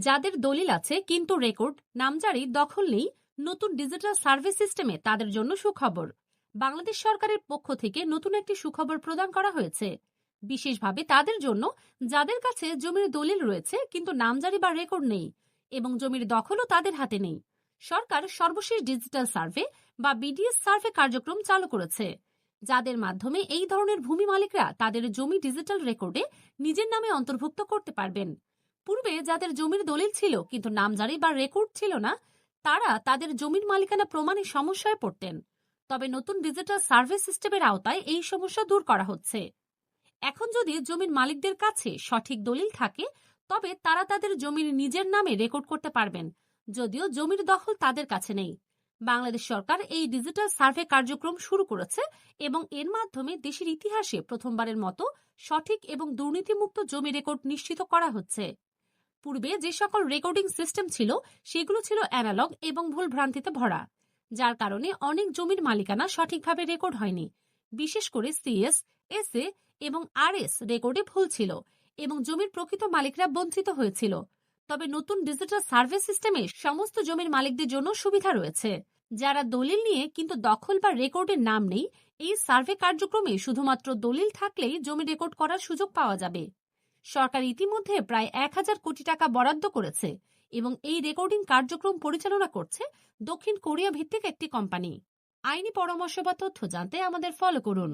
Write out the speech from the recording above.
যাদের দলিল আছে কিন্তু রেকর্ড নামজারি দখল নেই, নতুন ডিজিটাল সার্ভে সিস্টেমে তাদের জন্য সুখবর। বাংলাদেশ সরকারের পক্ষ থেকে নতুন একটি সুখবর প্রদান করা হয়েছে, বিশেষভাবে তাদের জন্য যাদের কাছে জমির দলিল রয়েছে কিন্তু নামজারি বা রেকর্ড নেই এবং জমির দখলও তাদের হাতে নেই। সরকার সর্বশেষ ডিজিটাল সার্ভে বা বিডিএস সার্ভে কার্যক্রম চালু করেছে, যাদের মাধ্যমে এই ধরনের ভূমি মালিকরা তাদের জমি ডিজিটাল রেকর্ডে নিজের নামে অন্তর্ভুক্ত করতে পারবেন। পূর্বে যাদের জমির দলিল ছিল কিন্তু নামজারি বা রেকর্ড ছিল না, তারা তাদের জমির মালিকানা প্রমাণে সমস্যায় পড়তেন। তবে নতুন ডিজিটাল সার্ভে সিস্টেমের আওতায় এই সমস্যা দূর করা হচ্ছে। এখন যদি জমির মালিকদের কাছে সঠিক দলিল থাকে, তবে তারা তাদের জমির নিজের নামে রেকর্ড করতে পারবেন, যদিও জমির দখল তাদের কাছে নেই। বাংলাদেশ সরকার এই ডিজিটাল সার্ভে কার্যক্রম শুরু করেছে এবং এর মাধ্যমে দেশের ইতিহাসে প্রথমবারের মতো সঠিক এবং দুর্নীতিমুক্ত জমি রেকর্ড নিশ্চিত করা হচ্ছে। পূর্বে যে সকল রেকর্ডিং সিস্টেম ছিল সেগুলো ছিল অ্যানালগ এবং ভুল ভ্রান্তিতে ভরা, যার কারণে অনেক জমির মালিকানা সঠিকভাবে রেকর্ড হয়নি। বিশেষ করে সিএস, এসএ এবং আরএস রেকর্ডে ভুল ছিল এবং জমির প্রকৃত মালিকরা বঞ্চিত হয়েছিল। তবে নতুন ডিজিটাল সার্ভে সিস্টেমে সমস্ত জমির মালিকদের জন্য সুবিধা রয়েছে। যারা দলিল নিয়ে কিন্তু দখল বা রেকর্ডের নাম নেই, এই সার্ভে কার্যক্রমে শুধুমাত্র দলিল থাকলেই জমি রেকর্ড করার সুযোগ পাওয়া যাবে। সরকার ইতিমধ্যে প্রায় ১,০০০ কোটি টাকা বরাদ্দ করেছে এবং এই রেকর্ডিং কার্যক্রম পরিচালনা করছে দক্ষিণ কোরিয়া ভিত্তিক একটি কোম্পানি। আইনি পরামর্শ বা তথ্য জানতে আমাদের ফলো করুন।